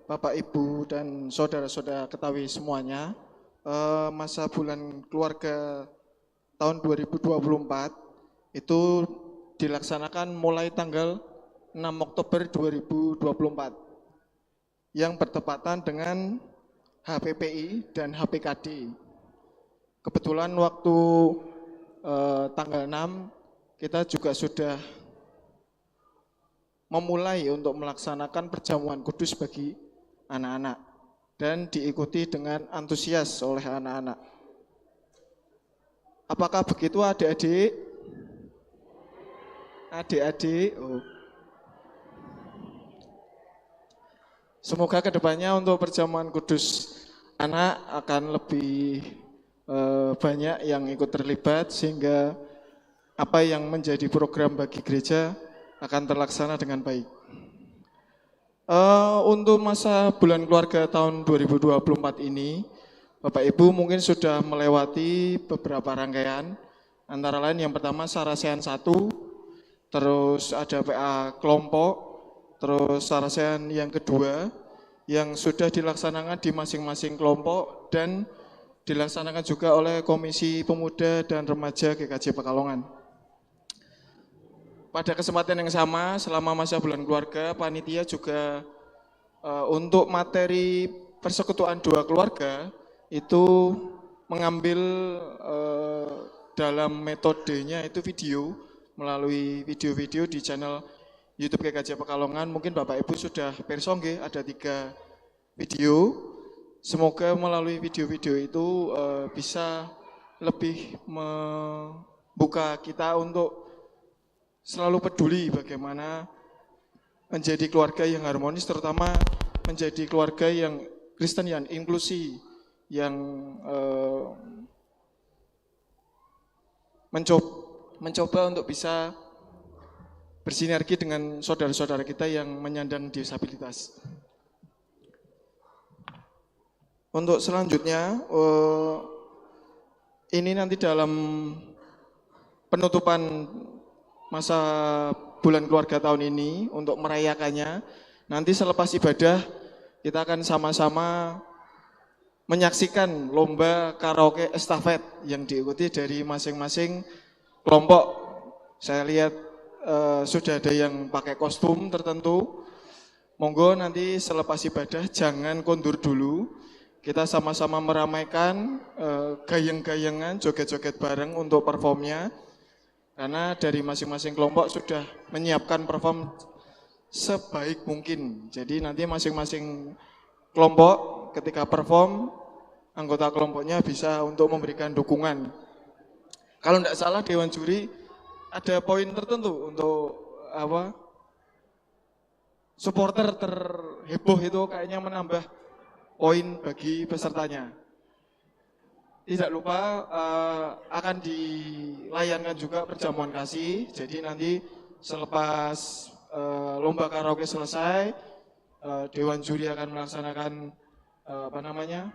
[SPEAKER 11] Bapak, Ibu, dan saudara-saudara ketahui semuanya, Masa Bulan Keluarga tahun 2024 itu dilaksanakan mulai tanggal 6 Oktober 2024 yang bertepatan dengan HPPI dan HPKD. Kebetulan waktu tanggal 6 kita juga sudah memulai untuk melaksanakan perjamuan kudus bagi anak-anak dan diikuti dengan antusias oleh anak-anak. Apakah begitu adik-adik? Adik-adik, semoga kedepannya untuk perjamuan kudus anak akan lebih banyak yang ikut terlibat sehingga apa yang menjadi program bagi gereja akan terlaksana dengan baik. Untuk masa bulan keluarga tahun 2024 ini, Bapak Ibu mungkin sudah melewati beberapa rangkaian, antara lain yang pertama Sarasehan 1, terus ada PA kelompok, terus Sarasehan yang kedua yang sudah dilaksanakan di masing-masing kelompok dan dilaksanakan juga oleh Komisi Pemuda dan Remaja GKJ Pekalongan. Pada kesempatan yang sama, selama masa bulan keluarga, panitia juga untuk materi persekutuan doa keluarga itu mengambil dalam metodenya itu video, melalui video-video di channel YouTube GKJ Pekalongan. Mungkin Bapak Ibu sudah pirsa nggih, ada 3 video. Semoga melalui video-video itu bisa lebih membuka kita untuk selalu peduli bagaimana menjadi keluarga yang harmonis, terutama menjadi keluarga yang Kristen, yang inklusi, yang mencoba untuk bisa bersinergi dengan saudara-saudara kita yang menyandang disabilitas. Untuk selanjutnya, ini nanti dalam penutupan masa bulan keluarga tahun ini, untuk merayakannya, nanti selepas ibadah kita akan sama-sama menyaksikan lomba karaoke estafet yang diikuti dari masing-masing kelompok. Saya lihat sudah ada yang pakai kostum tertentu. Monggo nanti selepas ibadah jangan kondur dulu. Kita sama-sama meramaikan gayeng-gayengan, joget-joget bareng untuk performnya. Karena dari masing-masing kelompok sudah menyiapkan perform sebaik mungkin. Jadi nanti masing-masing kelompok ketika perform, anggota kelompoknya bisa untuk memberikan dukungan. Kalau tidak salah Dewan Juri ada poin tertentu untuk supporter terheboh itu kayaknya menambah poin bagi pesertanya. Tidak lupa akan dilayangkan juga perjamuan kasih. Jadi nanti selepas lomba karaoke selesai, Dewan Juri akan melaksanakan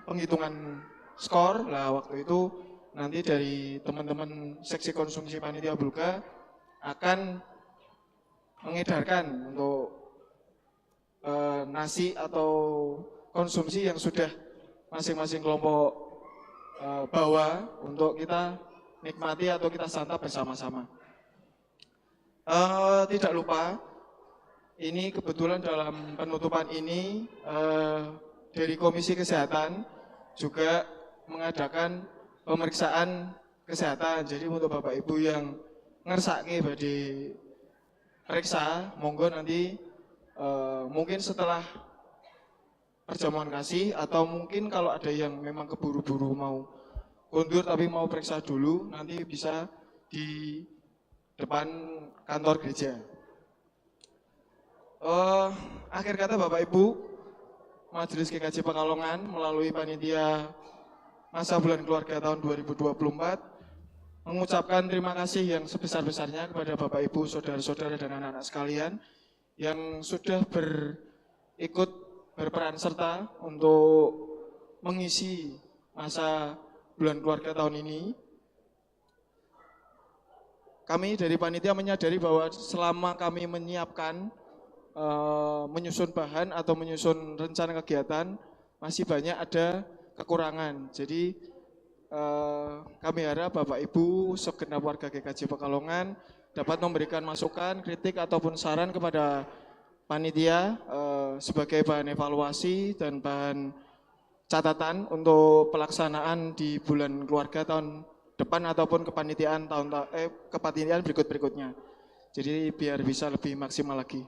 [SPEAKER 11] penghitungan skor. Lah waktu itu nanti dari teman-teman seksi konsumsi panitia Bulga akan mengedarkan untuk nasi atau konsumsi yang sudah masing-masing kelompok bawa untuk kita nikmati atau kita santap bersama-sama. Tidak lupa, ini kebetulan dalam penutupan ini dari Komisi Kesehatan juga mengadakan pemeriksaan kesehatan. Jadi untuk Bapak Ibu yang ngersake badhe periksa, monggo nanti mungkin setelah perjamuan kasih, atau mungkin kalau ada yang memang keburu-buru mau kondur tapi mau periksa dulu, nanti bisa di depan kantor gereja. Akhir kata Bapak Ibu, Majelis GKJ Pekalongan melalui panitia masa bulan keluarga tahun 2024, mengucapkan terima kasih yang sebesar-besarnya kepada Bapak Ibu, saudara-saudara dan anak-anak sekalian yang sudah berperan serta untuk mengisi masa bulan keluarga tahun ini. Kami dari panitia menyadari bahwa selama kami menyiapkan, menyusun bahan atau menyusun rencana kegiatan, masih banyak ada kekurangan. Jadi kami harap Bapak Ibu segenap warga GKJ Pekalongan dapat memberikan masukan, kritik ataupun saran kepada panitia sebagai bahan evaluasi dan bahan catatan untuk pelaksanaan di bulan keluarga tahun depan ataupun kepanitiaan kepanitiaan berikut-berikutnya. Jadi biar bisa lebih maksimal lagi.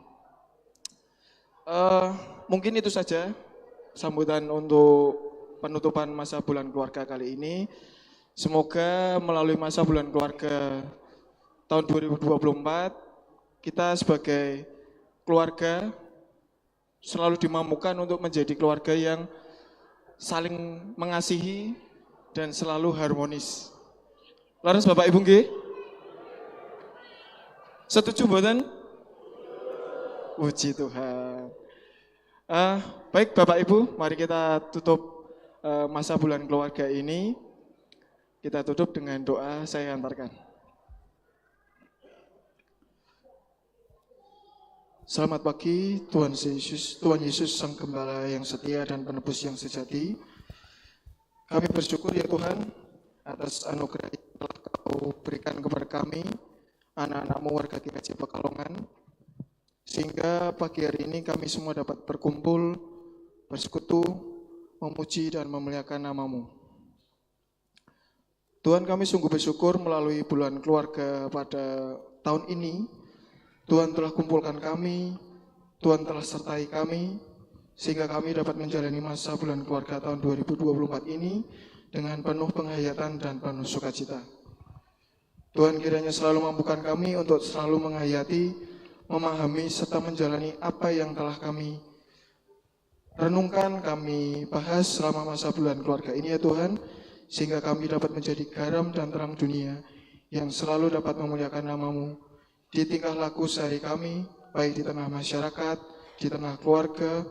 [SPEAKER 11] Mungkin itu saja sambutan untuk penutupan masa bulan keluarga kali ini. Semoga melalui masa bulan keluarga tahun 2024 kita sebagai keluarga selalu dimampukan untuk menjadi keluarga yang saling mengasihi dan selalu harmonis. Laras Bapak Ibu nggih? Setuju mboten? Puji Tuhan. Baik Bapak Ibu, mari kita tutup masa bulan keluarga ini. Kita tutup dengan doa, saya antarkan. Selamat pagi Tuhan Yesus Sang Gembala yang setia dan penebus yang sejati. Kami bersyukur ya Tuhan atas anugerah yang telah Kau berikan kepada kami, anak-anak-Mu warga GKJ Pekalongan, sehingga pagi hari ini kami semua dapat berkumpul, bersekutu, memuji dan memuliakan nama-Mu. Tuhan, kami sungguh bersyukur melalui bulan keluarga pada tahun ini, Tuhan telah kumpulkan kami, Tuhan telah sertai kami, sehingga kami dapat menjalani masa bulan keluarga tahun 2024 ini dengan penuh penghayatan dan penuh sukacita. Tuhan kiranya selalu mampukan kami untuk selalu menghayati, memahami, serta menjalani apa yang telah kami renungkan, kami bahas selama masa bulan keluarga ini ya Tuhan, sehingga kami dapat menjadi garam dan terang dunia yang selalu dapat memuliakan nama-Mu di tingkah laku sehari kami, baik di tengah masyarakat, di tengah keluarga.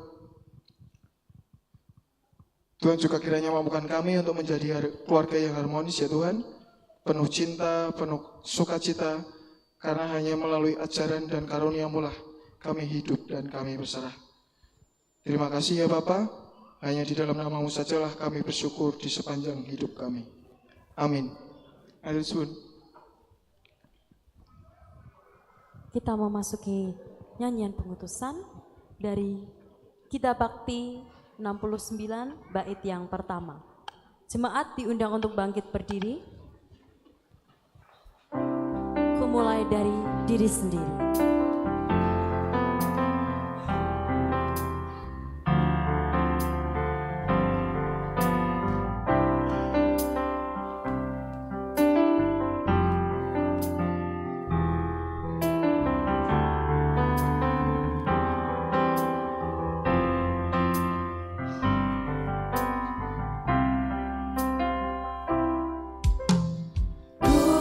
[SPEAKER 11] Tuhan juga kiranya mampukan kami untuk menjadi keluarga yang harmonis ya Tuhan, penuh cinta, penuh sukacita, karena hanya melalui ajaran dan karunia-Mu lah kami hidup dan kami berserah. Terima kasih ya Bapa, hanya di dalam nama-Mu sajalah kami bersyukur di sepanjang hidup kami. Amin. Amin.
[SPEAKER 1] Kita memasuki nyanyian pengutusan dari Kitab Bakti 69 bait yang pertama. Jemaat diundang untuk bangkit berdiri. Kumulai dari diri sendiri.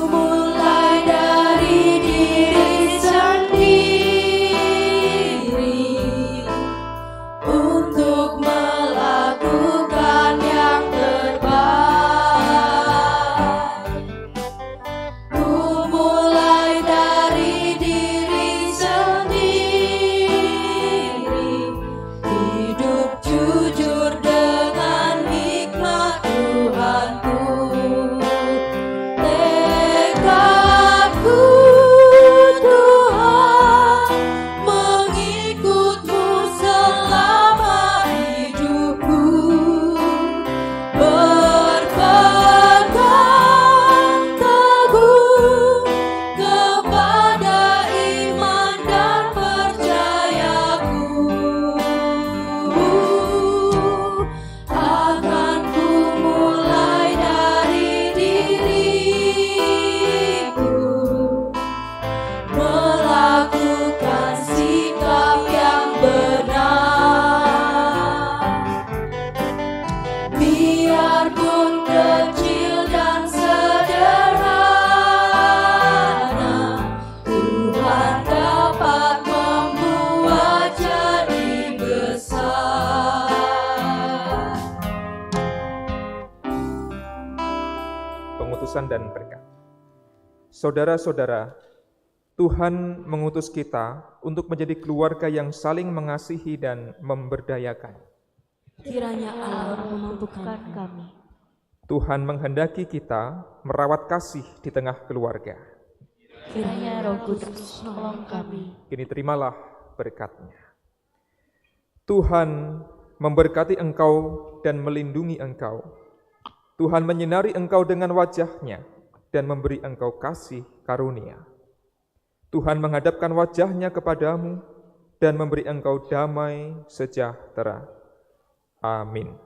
[SPEAKER 10] Mulai dari diri sendiri.
[SPEAKER 3] kekudusan dan berkat. Saudara-saudara, Tuhan mengutus kita untuk menjadi keluarga yang saling mengasihi dan memberdayakan.
[SPEAKER 1] Kiranya Allah memampukan kami.
[SPEAKER 3] Tuhan menghendaki kita merawat kasih di tengah keluarga.
[SPEAKER 1] Kiranya Roh Kudus menolong kami.
[SPEAKER 3] Kini terimalah berkat-Nya. Tuhan memberkati engkau dan melindungi engkau. Tuhan menyinari engkau dengan wajah-Nya dan memberi engkau kasih karunia. Tuhan menghadapkan wajah-Nya kepadamu dan memberi engkau damai sejahtera. Amin.